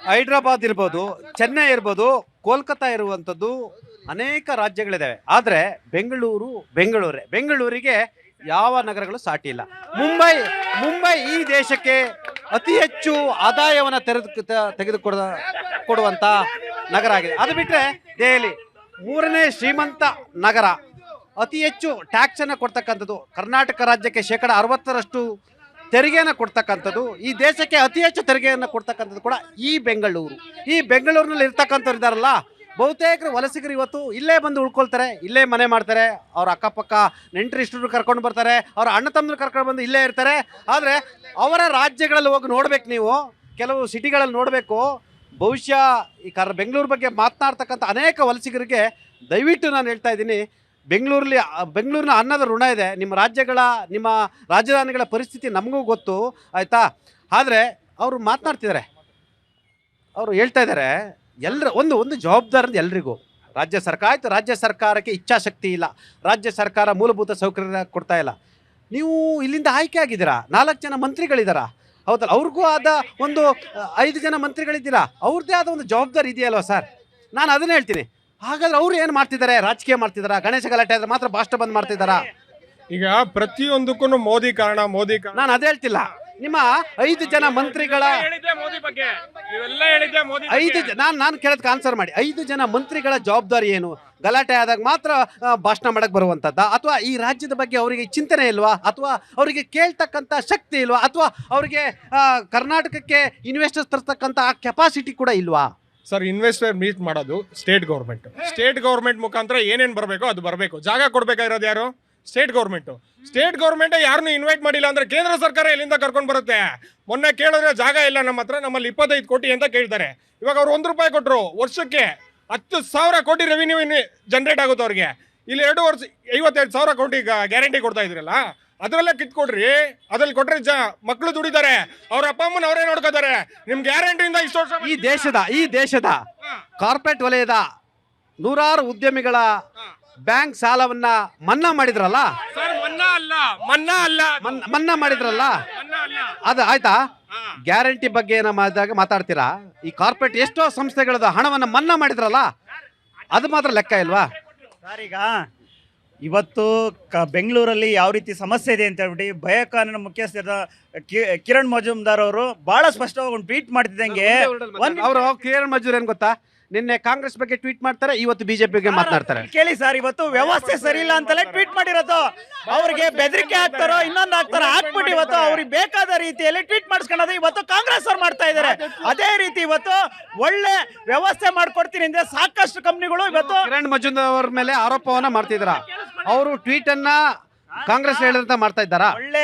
ಹೈದ್ರಾಬಾದ್ ಇರ್ಬೋದು, ಚೆನ್ನೈ ಇರ್ಬೋದು, ಕೋಲ್ಕತ್ತಾ ಇರುವಂಥದ್ದು ಅನೇಕ ರಾಜ್ಯಗಳಿದ್ದಾವೆ. ಆದರೆ ಬೆಂಗಳೂರಿಗೆ ಯಾವ ನಗರಗಳು ಸಾಟಿ ಇಲ್ಲ. ಮುಂಬೈ ಈ ದೇಶಕ್ಕೆ ಅತಿ ಹೆಚ್ಚು ಆದಾಯವನ್ನು ತೆಗೆದುಕೊಡುವಂಥ ನಗರ ಆಗಿದೆ. ಅದು ಬಿಟ್ಟರೆ ದೆಹಲಿ ಮೂರನೇ ಶ್ರೀಮಂತ ನಗರ, ಅತಿ ಹೆಚ್ಚು ಟ್ಯಾಕ್ಸನ್ನು ಕೊಡ್ತಕ್ಕಂಥದ್ದು. ಕರ್ನಾಟಕ ರಾಜ್ಯಕ್ಕೆ 60% ತೆರಿಗೆಯನ್ನು ಕೊಡ್ತಕ್ಕಂಥದ್ದು. ಈ ದೇಶಕ್ಕೆ ಅತಿ ಹೆಚ್ಚು ತೆರಿಗೆಯನ್ನು ಕೊಡ್ತಕ್ಕಂಥದ್ದು ಕೂಡ ಈ ಬೆಂಗಳೂರಿನಲ್ಲಿ ಇರ್ತಕ್ಕಂಥವ್ರು ಇದ್ದಾರಲ್ಲ, ಬಹುತೇಕರು ವಲಸಿಗರು ಇವತ್ತು ಇಲ್ಲೇ ಬಂದು ಉಳ್ಕೊಳ್ತಾರೆ, ಇಲ್ಲೇ ಮನೆ ಮಾಡ್ತಾರೆ. ಅವ್ರ ಅಕ್ಕಪಕ್ಕ ನೆಂಟರಿಷ್ಟರು ಕರ್ಕೊಂಡು ಬರ್ತಾರೆ, ಅವ್ರ ಅಣ್ಣ ತಮ್ಮರು ಕರ್ಕೊಂಡು ಬಂದು ಇಲ್ಲೇ ಇರ್ತಾರೆ. ಆದರೆ ಅವರ ರಾಜ್ಯಗಳಲ್ಲಿ ಹೋಗಿ ನೋಡ್ಬೇಕು, ನೀವು ಕೆಲವು ಸಿಟಿಗಳಲ್ಲಿ ನೋಡಬೇಕು. ಬಹುಶಃ ಈ ಬೆಂಗಳೂರು ಬಗ್ಗೆ ಮಾತನಾಡ್ತಕ್ಕಂಥ ಅನೇಕ ವಲಸಿಗರಿಗೆ ದಯವಿಟ್ಟು ನಾನು ಹೇಳ್ತಾ ಇದ್ದೀನಿ, ಬೆಂಗಳೂರಿನ ಅನ್ನದ ಋಣ ಇದೆ. ನಿಮ್ಮ ರಾಜಧಾನಿಗಳ ಪರಿಸ್ಥಿತಿ ನಮಗೂ ಗೊತ್ತು, ಆಯಿತಾ? ಆದರೆ ಅವರು ಮಾತನಾಡ್ತಿದ್ದಾರೆ, ಅವರು ಹೇಳ್ತಾ ಇದ್ದಾರೆ ಒಂದು ಜವಾಬ್ದಾರಿ ಎಲ್ರಿಗೂ. ರಾಜ್ಯ ಸರ್ಕಾರಕ್ಕೆ ಇಚ್ಛಾಶಕ್ತಿ ಇಲ್ಲ, ರಾಜ್ಯ ಸರ್ಕಾರ ಮೂಲಭೂತ ಸೌಕರ್ಯ ಕೊಡ್ತಾ ಇಲ್ಲ. ನೀವು ಇಲ್ಲಿಂದ ಆಯ್ಕೆ ಆಗಿದ್ದೀರಾ, 4 ಜನ ಮಂತ್ರಿಗಳಿದ್ದಾರಾ, ಹೌದಲ್ಲ? ಅವ್ರಿಗೂ ಆದ ಒಂದು 5 ಜನ ಮಂತ್ರಿಗಳಿದ್ದೀರಾ, ಅವ್ರದ್ದೇ ಆದ ಒಂದು ಜವಾಬ್ದಾರಿ ಇದೆಯಲ್ವ ಸರ್? ನಾನು ಅದನ್ನ ಹೇಳ್ತೀನಿ. ಹಾಗಾದ್ರೆ ಅವ್ರು ಏನು ಮಾಡ್ತಿದ್ದಾರೆ? ರಾಜಕೀಯ ಮಾಡ್ತಿದ್ದಾರಾ? ಗಣೇಶ ಗಲಾಟೆ ಆದ್ರೆ ಮಾತ್ರ ಭಾಷಣ ಬಂದ್ ಮಾಡ್ತಿದ್ದಾರಾ? ಈಗ ಪ್ರತಿಯೊಂದಕ್ಕೂ ಮೋದಿ ಕಾರಣ. ನಾನು ಅದೇ ಹೇಳ್ತಿಲ್ಲ. ನಿಮ್ಮ 5 ಜನ ಮಂತ್ರಿಗಳ ನಾನು ಕೇಳೋದಕ್ಕೆ ಆನ್ಸರ್ ಮಾಡಿ. 5 ಜನ ಮಂತ್ರಿಗಳ ಜವಾಬ್ದಾರಿ ಏನು? ಗಲಾಟೆ ಆದಾಗ ಮಾತ್ರ ಭಾಷಣ ಮಾಡಕ್ಕೆ ಬರುವಂಥದ್ದ? ಅಥವಾ ಈ ರಾಜ್ಯದ ಬಗ್ಗೆ ಅವರಿಗೆ ಚಿಂತನೆ ಇಲ್ವಾ? ಅಥವಾ ಅವರಿಗೆ ಕೇಳ್ತಕ್ಕಂಥ ಶಕ್ತಿ ಇಲ್ವಾ? ಅಥವಾ ಅವರಿಗೆ ಕರ್ನಾಟಕಕ್ಕೆ ಇನ್ವೆಸ್ಟರ್ಸ್ ತರ್ತಕ್ಕಂಥ ಕೆಪಾಸಿಟಿ ಕೂಡ ಇಲ್ವಾ? ಸರ್, ಇನ್ವೆಸ್ಟರ್ ಮೀಟ್ ಮಾಡೋದು ಸ್ಟೇಟ್ ಗೌರ್ಮೆಂಟ್ ಮುಖಾಂತರ ಏನೇನು ಬರಬೇಕು ಅದು ಬರಬೇಕು. ಜಾಗ ಕೊಡ್ಬೇಕಾಗಿರೋದು ಯಾರು? ಸ್ಟೇಟ್ ಗೌರ್ಮೆಂಟ್ ಯಾರನ್ನು ಇನ್ವೈಟ್ ಮಾಡಿಲ್ಲ ಅಂದ್ರೆ ಕೇಂದ್ರ ಸರ್ಕಾರ ಎಲ್ಲಿಂದ ಕರ್ಕೊಂಡು ಬರುತ್ತೆ? ಮೊನ್ನೆ ಕೇಳಿದ್ರೆ ಜಾಗ ಇಲ್ಲ ನಮ್ಮ ಹತ್ರ, ನಮ್ಮಲ್ಲಿ 25 ಕೋಟಿ ಅಂತ ಕೇಳ್ತಾರೆ. ಇವಾಗ ಅವ್ರು 1 ರೂಪಾಯಿ ಕೊಟ್ಟರು, ವರ್ಷಕ್ಕೆ 10,000 ಕೋಟಿ ರೆವಿನ್ಯೂ ಜನರೇಟ್ ಆಗುತ್ತೆ ಅವ್ರಿಗೆ. ಇಲ್ಲಿ 2 ವರ್ಷ 52,000 ಕೋಟಿ ಗ್ಯಾರಂಟಿ ಕೊಡ್ತಾ ಇದ್ರಲ್ಲ, ಅದರಲ್ಲೇ ಕಿತ್ಕೊಡ್ರಿ. ಅದ್ರಲ್ಲಿ ಕೊಟ್ರೆ ಮಕ್ಕಳು ದುಡಿತಾರೆ, ಅವ್ರ ಅಪ್ಪ ಅಮ್ಮನ ಅವರೇ ನೋಡ್ಕೋತಾರೆ. ನಿಮ್ ಗ್ಯಾರಂಟಿಯಿಂದ ಇಷ್ಟು ವರ್ಷ ಈ ದೇಶದ ಕಾರ್ಪೊರೇಟ್ ವಲಯದ 100 ಉದ್ಯಮಿಗಳ ಬ್ಯಾಂಕ್ ಸಾಲವನ್ನ ಮನ್ನಾ ಮಾಡಿದ್ರಲ್ಲ, ಮನ್ನಾ ಮಾಡಿದ್ರಲ್ಲ, ಅದು ಆಯ್ತಾ? ಗ್ಯಾರಂಟಿ ಬಗ್ಗೆ ಮಾತಾಡ್ತೀರಾ? ಈ ಕಾರ್ಪೊರೇಟ್ ಎಷ್ಟೋ ಸಂಸ್ಥೆಗಳದ ಹಣವನ್ನ ಮನ್ನಾ ಮಾಡಿದ್ರಲ್ಲ, ಅದು ಮಾತ್ರ ಲೆಕ್ಕ ಇಲ್ವಾ ಸರ್? ಈಗ ಇವತ್ತು ಬೆಂಗಳೂರಲ್ಲಿ ಯಾವ ರೀತಿ ಸಮಸ್ಯೆ ಇದೆ ಅಂತ ಹೇಳ್ಬಿಟ್ಟು ಭಯೋತ್ಪಾದನೆ ಮುಖ್ಯಸ್ಥರಾದ ಕಿರಣ್ ಮಜುಮ್ದಾರ್ ಅವರು ಬಹಳ ಸ್ಪಷ್ಟವಾಗಿ ಒಂದು ಟ್ವೀಟ್ ಮಾಡ್ತಿದ್ದಂಗೆ, ಅವರು ಕಿರಣ್ ಮಜೂರ್ ಏನ್ ಗೊತ್ತಾ, ನಿನ್ನೆ ಕಾಂಗ್ರೆಸ್ ಬಗ್ಗೆ ಟ್ವೀಟ್ ಮಾಡ್ತಾರೆ, ಇವತ್ತು ಬಿಜೆಪಿ ಬಗ್ಗೆ ಮಾತನಾಡ್ತಾರೆ. ಕೇಳಿ ಸರ್, ಇವತ್ತು ವ್ಯವಸ್ಥೆ ಸರಿ ಇಲ್ಲ ಅಂತಲೇ ಟ್ವೀಟ್ ಮಾಡಿರೋದು. ಅವ್ರಿಗೆ ಬೆದರಿಕೆ ಹಾಕ್ತಾರೋ ಇನ್ನೊಂದು ಹಾಕ್ತಾರೋ ಹಾಕ್ಬಿಟ್ಟು ಇವತ್ತು ಅವ್ರಿಗೆ ಬೇಕಾದ ರೀತಿಯಲ್ಲಿ ಟ್ವೀಟ್ ಮಾಡಿಸ್ಕೊಳ್ಳೋದು ಇವತ್ತು ಕಾಂಗ್ರೆಸ್ ಅವ್ರು ಮಾಡ್ತಾ ಇದ್ದಾರೆ. ಅದೇ ರೀತಿ ಇವತ್ತು ಒಳ್ಳೆ ವ್ಯವಸ್ಥೆ ಮಾಡ್ಕೊಡ್ತೀನಿ ಅಂದ್ರೆ ಸಾಕಷ್ಟು ಕಂಪ್ನಿಗಳು ಇವತ್ತು ಕಿರಣ್ ಮಜುಮ್ದಾರ್ ಅವ್ರ ಮೇಲೆ ಆರೋಪವನ್ನ ಮಾಡ್ತಿದ್ರ. ಅವರು ಟ್ವೀಟ್ ಅನ್ನ ಕಾಂಗ್ರೆಸ್ ಹೇಳಿದಂತ ಮಾಡ್ತಾ ಇದ್ದಾರಾ? ಒಳ್ಳೆ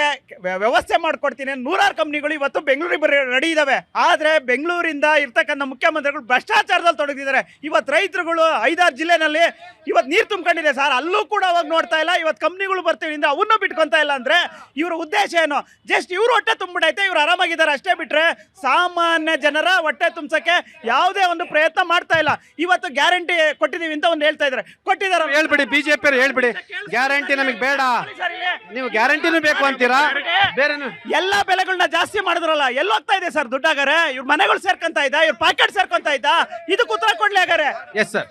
ವ್ಯವಸ್ಥೆ ಮಾಡ್ಕೊಡ್ತೀನಿ 100 ಕಂಪ್ನಿಗಳು ಇವತ್ತು ಬೆಂಗಳೂರಿಗೆ ರೆಡಿ ಇದಾವೆ. ಆದ್ರೆ ಬೆಂಗಳೂರಿಂದ ಇರ್ತಕ್ಕಂಥ ಮುಖ್ಯಮಂತ್ರಿಗಳು ಭ್ರಷ್ಟಾಚಾರದಲ್ಲಿ ತೊಡಗಿದ್ದಾರೆ. ಇವತ್ತು ರೈತರುಗಳು 5-6 ಜಿಲ್ಲೆನಲ್ಲಿ ಇವತ್ತು ನೀರು ತುಂಬಿಕೊಂಡಿದೆ ಸರ್, ಅಲ್ಲೂ ಕೂಡ ಹೋಗಿ ನೋಡ್ತಾ ಇಲ್ಲ. ಇವತ್ತು ಕಂಪ್ನಿಗಳು ಬರ್ತೀವಿ ಅವನ್ನೂ ಬಿಟ್ಕೊಂತ ಇಲ್ಲ ಅಂದ್ರೆ ಇವ್ರ ಉದ್ದೇಶ ಏನು? ಜಸ್ಟ್ ಇವ್ರು ಹೊಟ್ಟೆ ತುಂಬಿಡೈತೆ, ಇವ್ರು ಆರಾಮಾಗಿದ್ದಾರೆ ಅಷ್ಟೇ, ಬಿಟ್ರೆ ಸಾಮಾನ್ಯ ಜನರ ಹೊಟ್ಟೆ ತುಂಬಸಕ್ಕೆ ಯಾವುದೇ ಒಂದು ಪ್ರಯತ್ನ ಮಾಡ್ತಾ ಇಲ್ಲ. ಇವತ್ತು ಗ್ಯಾರಂಟಿ ಕೊಟ್ಟಿದೀವಿ ಅಂತ ಒಂದು ಹೇಳ್ತಾ ಇದ್ದಾರೆ, ಕೊಟ್ಟಿದ್ದಾರೆ ಹೇಳ್ಬಿಡಿ, ಬಿಜೆಪಿ ಹೇಳ್ಬಿಡಿ ಗ್ಯಾರಂಟಿ ನಮಗೆ ಬೇಡ, ನೀವು ಗ್ಯಾರಂಟಿನೂ ಬೇಕು ಅಂತೀರಾ? ಬೇರೆ ಎಲ್ಲಾ ಬೆಲೆಗಳನ್ನ ಜಾಸ್ತಿ ಮಾಡಿದ್ರಲ್ಲ, ಎಲ್ಲಿ ಹೋಗ್ತಾ ಇದೆ ಸರ್ ದುಡ್ಡಾಗಾರೆ? ಇವ್ರ ಮನೆಗಳು ಸೇರ್ಕೊಂತ ಇದ್ದ, ಇವ್ರ ಪಾಕೆಟ್ ಸೇರ್ಕೊಂತ ಇದ್ದ, ಇದಕ್ಕೆ ಉತ್ತರ ಕೊಡ್ಲಿ ಹಾಗಾರೆ? Yes sir.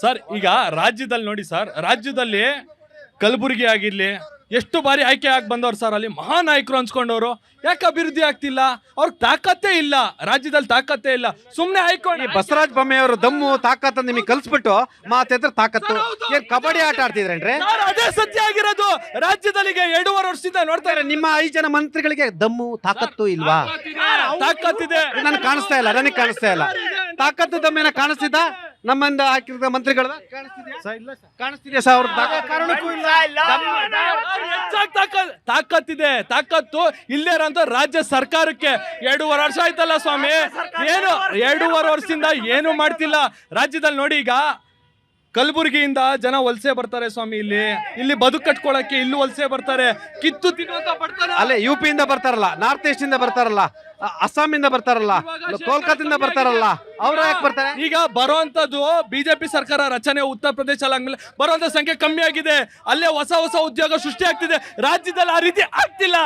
ಸರ್, ಈಗ ರಾಜ್ಯದಲ್ಲಿ ನೋಡಿ ಸರ್, ರಾಜ್ಯದಲ್ಲಿ ಕಲಬುರಗಿ ಆಗಿರ್ಲಿ ಎಷ್ಟು ಬಾರಿ ಆಯ್ಕೆ ಆಗಿ ಬಂದವ್ರು ಸರ್, ಅಲ್ಲಿ ಮಹಾನಾಯಕರು ಅನ್ಸ್ಕೊಂಡವ್ರು. ಯಾಕೆ ಅಭಿವೃದ್ಧಿ ಆಗ್ತಿಲ್ಲ? ಅವ್ರಿಗೆ ತಾಕತ್ತೇ ಇಲ್ಲ, ರಾಜ್ಯದಲ್ಲಿ ತಾಕತ್ತೇ ಇಲ್ಲ. ಸುಮ್ನೆ ಆಯ್ಕೊಂಡು ಬಸವರಾಜ ಬೊಮ್ಮಾಯಿ ಅವರು ದಮ್ಮು ತಾಕತ್ತ ನಿಮಗೆ ಕಲ್ಸ್ಬಿಟ್ಟು ಮಾತಾಡಿದ್ರೆ ತಾಕತ್ತು. ಏನ್ ಕಬಡ್ಡಿ ಆಟ ಆಡ್ತಿದ್ರೇನ್ರಿ? ಅದೇ ಸತ್ಯ ಆಗಿರೋದು. ರಾಜ್ಯದಲ್ಲಿ 2.5 ವರ್ಷದಿಂದ ನೋಡ್ತಾರೆ, ನಿಮ್ಮ 5 ಜನ ಮಂತ್ರಿಗಳಿಗೆ ದಮ್ಮು ತಾಕತ್ತು ಇಲ್ವಾ? ತಾಕತ್ತಿದೆ. ನನಗೆ ಕಾಣಿಸ್ತಾ ಇಲ್ಲ, ತಾಕತ್ತು ದಮ್ಮೇನ ಕಾಣಿಸ್ತಿದ್ದ? ನಮ್ಮಿಂದ ಹಾಕಿದ ಮಂತ್ರಿಗಳ ಕಾಣಿಸ್ತಿದ್ಯಾ ಸರ್? ತಾಕತ್ತಿದೆ, ತಾಕತ್ತು ಇಲ್ಲೇ ಇರೋಂಥ ರಾಜ್ಯ ಸರ್ಕಾರಕ್ಕೆ 2.5 ವರ್ಷ ಆಯ್ತಲ್ಲ ಸ್ವಾಮಿ, ಏನು 2.5 ವರ್ಷದಿಂದ ಏನು ಮಾಡ್ತಿಲ್ಲ ರಾಜ್ಯದಲ್ಲಿ. ನೋಡಿ, ಈಗ ಕಲಬುರಗಿಯಿಂದ ಜನ ವಲಸೆ ಬರ್ತಾರೆ ಸ್ವಾಮಿ, ಇಲ್ಲಿ ಬದುಕು ಕಟ್ಕೊಳಕ್ಕೆ ಇಲ್ಲಿ ವಲಸೆ ಬರ್ತಾರೆ. ಕಿತ್ತು ತಿನ್ನುವಂತ ಬರ್ತಾರೆ. ಅಲ್ಲೇ UP-ಇಂದ ಬರ್ತಾರಲ್ಲ, ನಾರ್ತ್ ಈಸ್ಟ್ ಇಂದ ಬರ್ತಾರಲ್ಲ, ಅಸ್ಸಾಮಿಂದ ಬರ್ತಾರಲ್ಲ, ಕೋಲ್ಕತ್ತಿಂದ ಬರ್ತಾರಲ್ಲ, ಅವ್ರು ಯಾಕೆ ಬರ್ತಾರೆ? ಈಗ ಬರುವಂತದ್ದು ಬಿಜೆಪಿ ಸರ್ಕಾರ ರಚನೆ ಉತ್ತರ ಪ್ರದೇಶ ಆದ್ಮೇಲೆ ಬರುವಂತ ಸಂಖ್ಯೆ ಕಮ್ಮಿ ಆಗಿದೆ. ಅಲ್ಲೇ ಹೊಸ ಉದ್ಯೋಗ ಸೃಷ್ಟಿ ಆಗ್ತಿದೆ. ರಾಜ್ಯದಲ್ಲಿ ಆ ರೀತಿ ಆಗ್ತಿಲ್ಲ.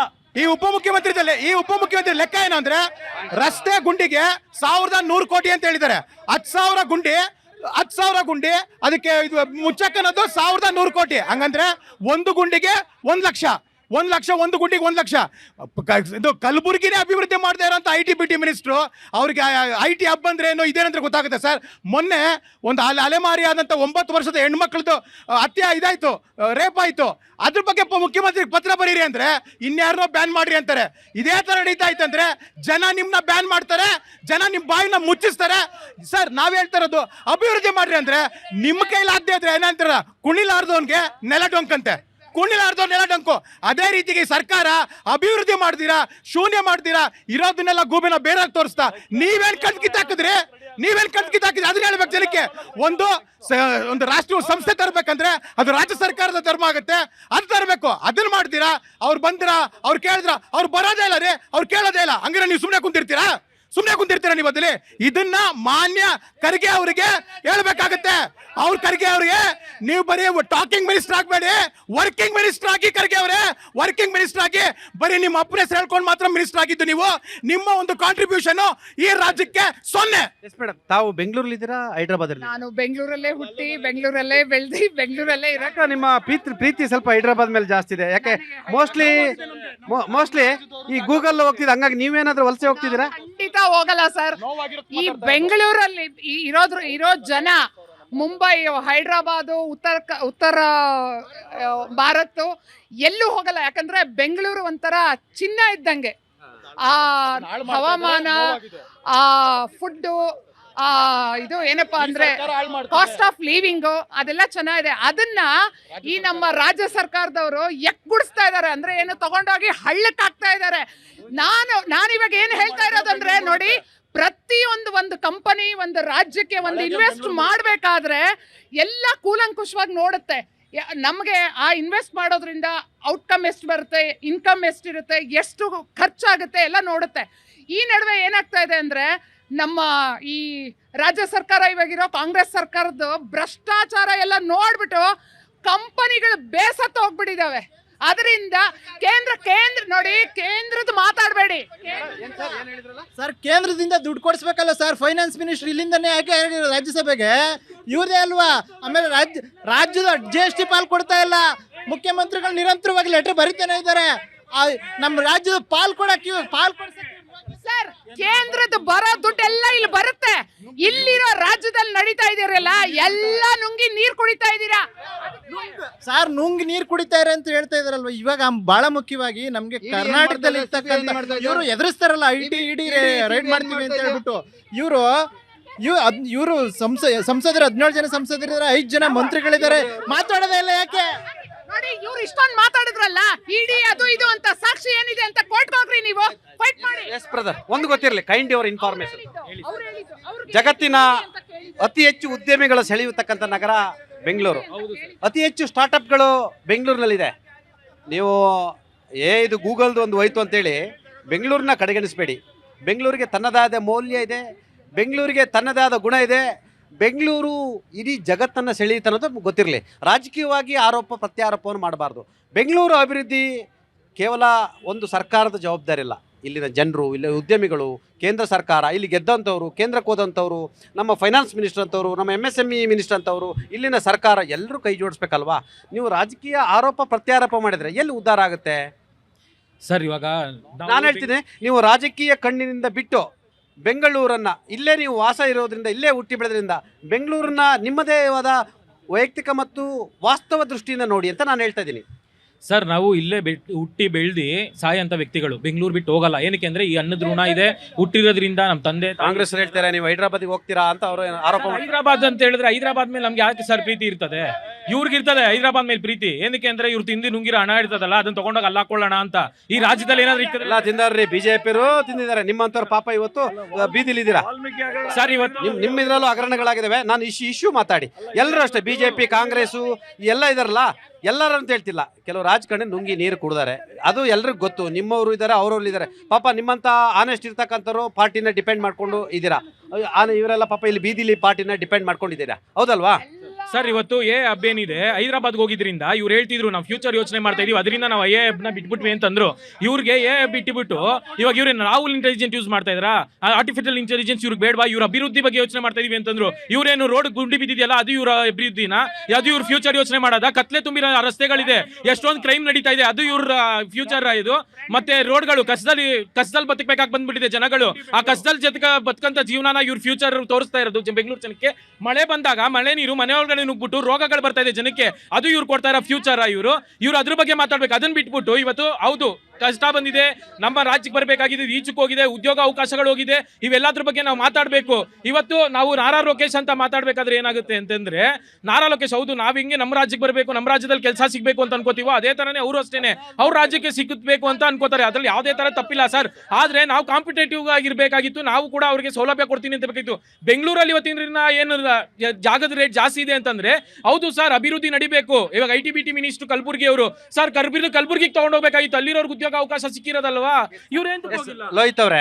ಈ ಉಪಮುಖ್ಯಮಂತ್ರಿ ಲೆಕ್ಕ ಏನು ಅಂದ್ರೆ ರಸ್ತೆ ಗುಂಡಿಗೆ 1100 ಕೋಟಿ ಅಂತ ಹೇಳಿದ್ದಾರೆ. 10,000 ಗುಂಡಿ ಅದಕ್ಕೆ ಇದು ಮುಚ್ಚಕ್ಕನ್ನೋದು 1100 ಕೋಟಿ. ಹಂಗಂದ್ರೆ ಒಂದು ಗುಂಡಿಗೆ 1 ಲಕ್ಷ, 1 ಲಕ್ಷ, ಒಂದು ಗುಂಡಿಗೆ 1 ಲಕ್ಷ. ಇದು ಕಲಬುರಗಿನೇ ಅಭಿವೃದ್ಧಿ ಮಾಡದೇ ಇರೋಂಥ IT ಮಿನಿಸ್ಟ್ರು ಅವ್ರಿಗೆ IT ಹಬ್ ಅಂದ್ರೆ ಏನು ಇದೇನಂದ್ರೆ ಗೊತ್ತಾಗುತ್ತೆ ಸರ್. ಮೊನ್ನೆ ಒಂದು ಅಲೆಮಾರಿ ಆದಂಥ 9 ವರ್ಷದ ಹೆಣ್ಮಕ್ಳದ್ದು ಹತ್ಯೆ ಇದಾಯ್ತು, ರೇಪ್ ಆಯ್ತು. ಅದ್ರ ಬಗ್ಗೆ ಮುಖ್ಯಮಂತ್ರಿಗೆ ಪತ್ರ ಬರೀರಿ ಅಂದ್ರೆ ಇನ್ಯಾರನ್ನೋ ಬ್ಯಾನ್ ಮಾಡ್ರಿ ಅಂತಾರೆ. ಇದೇ ತರ ನಡೀತಾ ಇತ್ತಂದ್ರೆ ಜನ ನಿಮ್ನ ಬ್ಯಾನ್ ಮಾಡ್ತಾರೆ, ಜನ ನಿಮ್ ಬಾಯಿನ ಮುಚ್ಚಿಸ್ತಾರೆ. ಸರ್ ನಾವ್ ಹೇಳ್ತಾ ಇರೋದು ಅಭಿವೃದ್ಧಿ ಮಾಡ್ರಿ ಅಂದ್ರೆ ನಿಮ್ಮ ಕೈಲಾಗದೆ ಇದ್ರೆ ಏನಂತಾರ ಕುಣಿಲಾರ್ದವನ್ಗೆ ನೆಲ ಡೊಂಕಂತೆ, ಕುಣಿಲಾರ್ದವ್ ನೆಲ ಡೊಂಕು. ಅದೇ ರೀತಿಗೆ ಸರ್ಕಾರ ಅಭಿವೃದ್ಧಿ ಮಾಡ್ತೀರಾ, ಶೂನ್ಯ ಮಾಡ್ತೀರಾ, ಇರೋದನ್ನೆಲ್ಲ ಗೂಬಿನ ಬೇರೆ ತೋರಿಸ್ತಾ ನೀವೇನ್ ಕಣ್ ಕಿತ್ತಾಕಿದ್ರಿ, ಅದನ್ನ ಹೇಳ್ಬೇಕು ಜನಕ್ಕೆ. ಒಂದು ರಾಷ್ಟ್ರೀಯ ಸಂಸ್ಥೆ ತರಬೇಕಂದ್ರೆ ಅದು ರಾಜ್ಯ ಸರ್ಕಾರದ ಧರ್ಮ ಆಗುತ್ತೆ, ಅದು ತರಬೇಕು. ಅದನ್ನ ಮಾಡ್ತೀರಾ. ಅವ್ರು ಬಂದ್ರ, ಅವ್ರು ಕೇಳಿದ್ರ, ಅವ್ರು ಬರೋದೇ ಇಲ್ಲ ರೀ, ಅವ್ರು ಕೇಳೋದೇ ಇಲ್ಲ. ಹಂಗಾರೆ ನೀವು ಸುಮ್ಮನೆ ಕುಂತಿರ್ತೀರಾ ನೀವು ಬದಲಿ ಇದನ್ನ ಮಾನ್ಯ ಖರ್ಗೆ ಅವರಿಗೆ ಹೇಳ್ಬೇಕಾಗತ್ತೆ. ಖರ್ಗೆ ಅವ್ರಿಗೆ ನೀವು ಬರೀ ಟಾಕಿಂಗ್ ಮಿನಿಸ್ಟರ್ ಆಗಬೇಡಿ, ವರ್ಕಿಂಗ್ ಮಿನಿಸ್ಟರ್ ಆಗಿ. ಖರ್ಗೆ ಅವರೇ ವರ್ಕಿಂಗ್ ಮಿನಿಸ್ಟರ್ ಆಗಿ, ಬರೀ ನಿಮ್ಮ ಅಪ್ಪನ ಹೆಸರು ಹೇಳ್ಕೊಂಡು ಮಾತ್ರ ಮಿನಿಸ್ಟರ್ ಆಗಿದ್ದು ನೀವು. ನಿಮ್ಮ ಒಂದು ಕಾಂಟ್ರಿಬ್ಯೂಷನ್ ಈ ರಾಜ್ಯಕ್ಕೆ 0. ಎಸ್ ಮೇಡಮ್, ತಾವು ಬೆಂಗಳೂರಲ್ಲಿ ಇದ್ದೀರಾ ಹೈದರಾಬಾದ್? ನಾನು ಬೆಂಗಳೂರಲ್ಲೇ ಹುಟ್ಟಿ ಬೆಂಗಳೂರಲ್ಲೇ ಬೆಳೆದಿ ಬೆಂಗಳೂರಲ್ಲೇ ಇರಕ್ಕೆ ನಿಮ್ಮ ಪ್ರೀತಿ ಸ್ವಲ್ಪ ಹೈದರಾಬಾದ್ ಮೇಲೆ ಜಾಸ್ತಿ ಇದೆ. ಯಾಕೆ ಮೋಸ್ಟ್ಲಿ ಈ ಗೂಗಲ್ ಹೋಗ್ತಿದೆ, ಹಂಗಾಗಿ ನೀವೇನಾದ್ರೂ ವಲಸೆ ಹೋಗ್ತಿದ್ದೀರಾ? ಖಂಡಿತ ಹೋಗಲ್ಲ ಸರ್. ಈ ಬೆಂಗಳೂರಲ್ಲಿ ಇರೋ ಜನ ಮುಂಬೈ, ಹೈದರಾಬಾದು, ಉತ್ತರ ಭಾರತ ಎಲ್ಲೂ ಹೋಗಲ್ಲ. ಯಾಕಂದ್ರೆ ಬೆಂಗಳೂರು ಒಂಥರ ಚಿನ್ನ ಇದ್ದಂಗೆ. ಆ ಹವಾಮಾನ, ಆ ಫುಡ್ಡು, ಇದು ಏನಪ್ಪಾ ಅಂದ್ರೆ ಕಾಸ್ಟ್ ಆಫ್ ಲಿವಿಂಗ್ ಅದೆಲ್ಲ ಚೆನ್ನಾಗಿದೆ. ಅದನ್ನ ಈ ನಮ್ಮ ರಾಜ್ಯ ಸರ್ಕಾರದವರು ಗುಡಿಸ್ತಾ ಇದಾರೆ. ಅಂದ್ರೆ ಏನು, ತಗೊಂಡೋಗಿ ಹಳ್ಳಕ್ಕೆ ಹಾಕ್ತಾ ಇದಾರೆ. ನಾನು ಇವಾಗ ಏನು ಹೇಳ್ತಾ ಇರೋದಂದ್ರೆ ನೋಡಿ, ಒಂದು ಕಂಪನಿ ಒಂದು ರಾಜ್ಯಕ್ಕೆ ಒಂದು ಇನ್ವೆಸ್ಟ್ ಮಾಡಬೇಕಾದ್ರೆ ಎಲ್ಲ ಕೂಲಂಕುಷವಾಗಿ ನೋಡುತ್ತೆ. ನಮಗೆ ಆ ಇನ್ವೆಸ್ಟ್ ಮಾಡೋದ್ರಿಂದ ಔಟ್ಕಮ್ ಎಷ್ಟು ಬರುತ್ತೆ, ಇನ್ಕಮ್ ಎಷ್ಟಿರುತ್ತೆ, ಎಷ್ಟು ಖರ್ಚಾಗುತ್ತೆ ಎಲ್ಲ ನೋಡುತ್ತೆ. ಈ ನಡುವೆ ಏನಾಗ್ತಾ ಇದೆ ಅಂದ್ರೆ ನಮ್ಮ ಈ ರಾಜ್ಯ ಸರ್ಕಾರ ಇವಾಗಿರೋ ಕಾಂಗ್ರೆಸ್ ಸರ್ಕಾರದ ಭ್ರಷ್ಟಾಚಾರ ಎಲ್ಲ ನೋಡ್ಬಿಟ್ಟು ಕಂಪನಿಗಳು ಬೇಸತ್ತು ಹೋಗ್ಬಿಟ್ಟಿದಾವೆ. ಅದರಿಂದ ಕೇಂದ್ರ ನೋಡಿ, ಕೇಂದ್ರದ ಮಾತಾಡಬೇಡಿ ಸರ್. ಕೇಂದ್ರದಿಂದ ದುಡ್ಡು ಕೊಡಿಸ್ಬೇಕಲ್ಲ ಸರ್. ಫೈನಾನ್ಸ್ ಮಿನಿಸ್ಟರ್ ಇಲ್ಲಿಂದನೇ ಯಾಕೆ ರಾಜ್ಯಸಭೆಗೆ ಇವ್ರದೇ ಅಲ್ವಾ? ಆಮೇಲೆ ರಾಜ್ಯದ GST ಪಾಲ್ ಕೊಡ್ತಾ ಇಲ್ಲ. ಮುಖ್ಯಮಂತ್ರಿಗಳು ನಿರಂತರವಾಗಿ ಲೆಟರ್ ಬರಿತಾನೆ ಇದ್ದಾರೆ. ನಮ್ಮ ರಾಜ್ಯದ ಪಾಲ್ ಸರ್, ಕೇಂದ್ರದ ಬರೋ ದುಡ್ಡೆಲ್ಲ ಇಲ್ಲಿ ಬರುತ್ತೆ. ಇಲ್ಲಿರೋ ರಾಜ್ಯದಲ್ಲಿ ನಡೀತಾ ಇದೀರಲ್ಲ, ಎಲ್ಲ ನುಂಗಿ ನೀರ್ ಕುಡಿತಾ ಇದ್ದೀರಾ ಸರ್. ನುಂಗಿ ನೀರ್ ಕುಡಿತಾ ಇರ ಅಂತ ಹೇಳ್ತಾ ಇದಾರಲ್ವಾ. ಇವಾಗ ಬಹಳ ಮುಖ್ಯವಾಗಿ ನಮ್ಗೆ ಕರ್ನಾಟಕದಲ್ಲಿ ಇರ್ತಕ್ಕಂಥ ಇವರು ಎದುರಿಸ್ತಾರಲ್ಲ, IT ರೈಡ್ ಮಾಡ್ತೀವಿ ಅಂತ ಹೇಳ್ಬಿಟ್ಟು. ಇವರು ಸಂಸದರು 17 ಜನ ಸಂಸದರಿದ್ದಾರೆ, 5 ಜನ ಮಂತ್ರಿಗಳಿದ್ದಾರೆ. ಮಾತಾಡೋದೇ ಇಲ್ಲ ಯಾಕೆ? ನೋಡಿ, ಇವ್ರು ಇಷ್ಟೊಂದು ಮಾತಾಡಿದ್ರಲ್ಲ, ಇಡಿ ಅದು ಇದು ಅಂತ, ಸಾಕ್ಷಿ ಏನಿದೆ ಅಂತ ಕೋರ್ಟ್ಗೆ ಹೋಗ್ರಿ, ನೀವು ಫೈಟ್ ಮಾಡಿ. ಎಸ್ ಬ್ರದರ್, ಒಂದು ಗೊತ್ತಿರಲಿ, ಕೈಂಡ್ ಯುವರ್ ಇನ್ಫಾರ್ಮೇಶನ್. ಜಗತ್ತಿನ ಅತಿ ಹೆಚ್ಚು ಉದ್ಯಮಿಗಳು ಸೆಳೆಯತಕ್ಕಂಥ ನಗರ ಬೆಂಗಳೂರು. ಅತಿ ಹೆಚ್ಚು ಸ್ಟಾರ್ಟ್ಅಪ್ಗಳು ಬೆಂಗಳೂರಿನಲ್ಲಿದೆ. ನೀವು ಇದು ಗೂಗಲ್ದು ಒಂದು ಹೋಯ್ತು ಅಂತೇಳಿ ಬೆಂಗಳೂರನ್ನ ಕಡೆಗಣಿಸಬೇಡಿ. ಬೆಂಗಳೂರಿಗೆ ತನ್ನದಾದ ಮೌಲ್ಯ ಇದೆ, ಬೆಂಗಳೂರಿಗೆ ತನ್ನದಾದ ಗುಣ ಇದೆ. ಬೆಂಗಳೂರು ಇಡೀ ಜಗತ್ತನ್ನು ಸೆಳೆಯುತ್ತೆ ಅನ್ನೋದು ಗೊತ್ತಿರಲಿ. ರಾಜಕೀಯವಾಗಿ ಆರೋಪ ಪ್ರತ್ಯಾರೋಪವನ್ನು ಮಾಡಬಾರ್ದು. ಬೆಂಗಳೂರು ಅಭಿವೃದ್ಧಿ ಕೇವಲ ಒಂದು ಸರ್ಕಾರದ ಜವಾಬ್ದಾರಿ ಇಲ್ಲ. ಇಲ್ಲಿನ ಜನರು, ಇಲ್ಲಿ ಉದ್ಯಮಿಗಳು, ಕೇಂದ್ರ ಸರ್ಕಾರ, ಇಲ್ಲಿ ಗೆದ್ದಂಥವ್ರು, ಕೇಂದ್ರಕ್ಕೆ ಹೋದಂಥವ್ರು, ನಮ್ಮ ಫೈನಾನ್ಸ್ ಮಿನಿಸ್ಟರ್ ಅಂತವರು, ನಮ್ಮ MSME ಮಿನಿಸ್ಟರ್ ಅಂತವರು, ಇಲ್ಲಿನ ಸರ್ಕಾರ ಎಲ್ಲರೂ ಕೈ ಜೋಡಿಸ್ಬೇಕಲ್ವಾ? ನೀವು ರಾಜಕೀಯ ಆರೋಪ ಪ್ರತ್ಯಾರೋಪ ಮಾಡಿದರೆ ಎಲ್ಲಿ ಉದ್ಧಾರ ಆಗುತ್ತೆ ಸರ್? ಇವಾಗ ನಾನು ಹೇಳ್ತೀನಿ, ನೀವು ರಾಜಕೀಯ ಕಣ್ಣಿನಿಂದ ಬಿಟ್ಟು ಬೆಂಗಳೂರನ್ನು, ಇಲ್ಲೇ ನೀವು ವಾಸ ಇರೋದ್ರಿಂದ, ಇಲ್ಲೇ ಹುಟ್ಟಿ ಬೆಳೆದ್ರಿಂದ ಬೆಂಗಳೂರನ್ನ ನಿಮ್ಮದೇ ಆದ ವೈಯಕ್ತಿಕ ಮತ್ತು ವಾಸ್ತವ ದೃಷ್ಟಿಯಿಂದ ನೋಡಿ ಅಂತ ನಾನು ಹೇಳ್ತಾ ಇದ್ದೀನಿ. ಸರ್, ನಾವು ಇಲ್ಲೇ ಹುಟ್ಟಿ ಬೆಳೆದಿ ಸಾಯಂತ ವ್ಯಕ್ತಿಗಳು ಬೆಂಗಳೂರು ಬಿಟ್ಟು ಹೋಗಲ್ಲ. ಏನಕ್ಕೆ ಅಂದ್ರೆ ಈ ಅನ್ನದ ಋಣ ಇದೆ, ಹುಟ್ಟಿರೋದ್ರಿಂದ ನಮ್ಮ ತಂದೆ ಕಾಂಗ್ರೆಸ್ ಹೇಳ್ತಾರೆ ನೀವು ಹೈದರಾಬಾದ್ಗೆ ಹೋಗ್ತೀರಾ ಅಂತ ಅವರು ಆರೋಪ. ಹೈದರಾಬಾದ್ ಅಂತ ಹೇಳಿದ್ರೆ ಹೈದರಾಬಾದ್ ಮೇಲೆ ನಮ್ಗೆ ಯಾಕೆ ಸರ್ ಪ್ರೀತಿ ಇರ್ತದೆ? ಇವ್ರಿಗಿರ್ತದೆ ಹೈದರಾಬಾದ್ ಮೇಲೆ ಪ್ರೀತಿ. ಏನಕ್ಕೆ ಅಂದ್ರೆ ಇವ್ರು ತಿಂದು ನುಂಗಿರೋ ಹಣ ಇರ್ತದಲ್ಲ, ಅದನ್ನ ತಗೊಂಡೋಗಿ ಅಲ್ಲ ಹಾಕೊಳ್ಳೋಣ ಅಂತ. ಈ ರಾಜ್ಯದಲ್ಲಿ ಏನಾದ್ರು ಎಲ್ಲ ತಿಂದಾರ್ರಿ, ಬಿಜೆಪಿಯವರು ತಿಂದಿದ್ದಾರೆ. ನಿಮ್ಮಂತವ್ರ ಪಾಪ ಇವತ್ತು ಬೀದಿಲಿದ್ದೀರಾ ಸರ್. ಇವತ್ತು ನಿಮ್ಮ ಇದ್ರಲ್ಲೂ ಹಗರಣಗಳಾಗಿದ್ದಾವೆ. ನಾನು ಇಶ್ಯೂ ಮಾತಾಡಿ, ಎಲ್ಲರೂ ಅಷ್ಟೇ, ಬಿಜೆಪಿ, ಕಾಂಗ್ರೆಸ್ ಎಲ್ಲ ಇದಾರಲ್ಲ, ಎಲ್ಲರೂ ಅಂತ ಹೇಳ್ತಿಲ್ಲ. ಕೆಲವು ರಾಜಕಾರಣಿ ನುಂಗಿ ನೀರು ಕುಡಿದಾರೆ, ಅದು ಎಲ್ರಿಗೂ ಗೊತ್ತು. ನಿಮ್ಮವರು ಇದ್ದಾರೆ, ಅವ್ರವ್ರು ಇದ್ದಾರೆ. ಪಾಪ ನಿಮ್ಮಂತ ಆನೆಸ್ಟ್ ಇರ್ತಕ್ಕಂಥವ್ರು ಪಾರ್ಟಿನ ಡಿಪೆಂಡ್ ಮಾಡ್ಕೊಂಡು ಇದ್ದೀರಾ. ಇವರೆಲ್ಲ ಪಾಪ ಇಲ್ಲಿ ಬೀದಿಲಿ ಪಾರ್ಟಿನ ಡಿಪೆಂಡ್ ಮಾಡ್ಕೊಂಡಿದ್ದೀರಾ, ಹೌದಲ್ವಾ? ಎಲ್ಲ ಸರ್ ಇವತ್ತು ಹಬ್ ಏನಿದೆ ಹೈದರಾಬಾದ್ಗೆ ಹೋಗಿದ್ರಿಂದ ಇವ್ರು ಹೇಳ್ತಿದ್ರು ನಾವು ಫ್ಯೂಚರ್ ಯೋಚನೆ ಮಾಡ್ತಾ ಇದೀವಿ ಅದರಿಂದ ನಾವು ಹಬ್ನ ಬಿಟ್ಬಿಟ್ವಿ ಅಂತಂದ್ರು. ಇವ್ರಿಗೆ ಬಿಟ್ಟುಬಿಟ್ಟು ಇವಾಗ ಇವ್ರೇನು ರಾಹುಲ್ ಇಂಟೆಲಿಜೆಂಟ್ ಯೂಸ್ ಮಾಡ್ತಾ ಇದ್ರಾ? ಆರ್ಟಿಫಿಷಿಯಲ್ ಇಂಟೆಲಿಜೆನ್ಸ್ ಇವ್ರಿಗೆ ಬೇಡವಾ? ಇವ್ರ ಅಭಿವೃದ್ಧಿ ಬಗ್ಗೆ ಯೋಚನೆ ಮಾಡ್ತಾ ಇದೀವಿ ಅಂತಂದ್ರು. ಇವ್ರೇನು ರೋಡ್ ಗುಂಡಿ ಬಿದ್ದಿದೆಯಲ್ಲ ಅದು ಇವ್ರ ಅಭಿವೃದ್ಧಿನ? ಅದು ಇವ್ರ ಫ್ಯೂಚರ್ ಯೋಚನೆ ಮಾಡೋದ? ಕತ್ಲೆ ತುಂಬಿರೋ ರಸ್ತೆಗಳಿದೆ, ಎಷ್ಟೊಂದು ಕ್ರೈಮ್ ನಡೀತಾ ಇದೆ, ಅದು ಇವ್ರ ಫ್ಯೂಚರ್ ಇದು. ಮತ್ತೆ ರೋಡ್ಗಳು ಕಸದಲ್ಲಿ ಬದುಕಬೇಕಾಗಿ ಬಂದ್ಬಿಟ್ಟಿದೆ ಜನಗಳು. ಆ ಕಸದಲ್ಲಿ ಬದುಕಂತ ಜೀವನನ ಇವ್ರ ಫ್ಯೂಚರ್ ತೋರಿಸ್ತಾ ಇರೋದು ಬೆಂಗಳೂರು ಜನಕ್ಕೆ. ಮಳೆ ಬಂದಾಗ ಮಳೆ ನೀರು ಮನೆ ಒಳಗಡೆ ನುಗ್ಬಿಟ್ಟು ರೋಗಗಳು ಬರ್ತಾ ಇದೆ ಜನಕ್ಕೆ, ಅದು ಇವ್ರು ಕೊಡ್ತಾ ಇರೋ ಫ್ಯೂಚರ್. ಇವ್ರು ಅದ್ರ ಬಗ್ಗೆ ಮಾತಾಡ್ಬೇಕು. ಅದನ್ನ ಬಿಟ್ಬಿಟ್ಟು ಇವತ್ತು ಹೌದು ಕಷ್ಟ ಬಂದಿದೆ, ನಮ್ಮ ರಾಜ್ಯಕ್ಕೆ ಬರಬೇಕಾಗಿದೆ, ಈಚಕ್ಕೆ ಹೋಗಿದೆ, ಉದ್ಯೋಗ ಅವಕಾಶಗಳು ಹೋಗಿದೆ, ಇವೆಲ್ಲದ್ರ ಬಗ್ಗೆ ನಾವು ಮಾತಾಡಬೇಕು. ಇವತ್ತು ನಾವು ನಾರಾ ಲೋಕೇಶ್ ಅಂತ ಮಾತಾಡ್ಬೇಕಾದ್ರೆ ಏನಾಗುತ್ತೆ ಅಂತಂದ್ರೆ, ನಾರಾ ಲೋಕೇಶ್ ಹೌದು ನಾವ್ ಹಿಂಗೆ ನಮ್ಮ ರಾಜ್ಯಕ್ಕೆ ಬರಬೇಕು, ನಮ್ಮ ರಾಜ್ಯದಲ್ಲಿ ಕೆಲಸ ಸಿಗ್ಬೇಕು ಅಂತ ಅನ್ಕೋತೀವೋ ಅದೇ ತರನೇ ಅವರು ಅಷ್ಟೇನೆ ಅವ್ರ ರಾಜ್ಯಕ್ಕೆ ಸಿಗಬೇಕು ಅಂತ ಅನ್ಕೋತಾರೆ. ಅದ್ರಲ್ಲಿ ಯಾವುದೇ ತರ ತಪ್ಪಿಲ್ಲ ಸರ್. ಆದ್ರೆ ನಾವು ಕಾಂಪಿಟೇಟಿವ್ ಆಗಿರ್ಬೇಕಾಗಿತ್ತು, ನಾವು ಕೂಡ ಅವ್ರಿಗೆ ಸೌಲಭ್ಯ ಕೊಡ್ತೀನಿ ಅಂತ ಬೇಕಿತ್ತು. ಬೆಂಗಳೂರಲ್ಲಿ ಇವತ್ತಿನ ಏನು ಜಾಗದ ರೇಟ್ ಜಾಸ್ತಿ ಇದೆ ಅಂತಂದ್ರೆ ಹೌದು ಸರ್, ಅಭಿವೃದ್ಧಿ ನಡಿಬೇಕು. ಇವಾಗ IT-BT ಮಿನಿಸ್ಟರ್ ಕಲಬುರ್ಗಿ ಅವರು ಸರ್ ಕಲಬುರ್ಗಿಗೆ ತಗೊಂಡೋಗ್ಬೇಕಾಗಿತ್ತು, ಅಲ್ಲಿರೋರ್ಗೆ ಉದ್ಯೋಗ ಅವಕಾಶ ಸಿಕ್ಕಿರೋದಲ್ವಾ? ಇವ್ರೇನು ಲೋಹಿತ್ ಅವರೇ,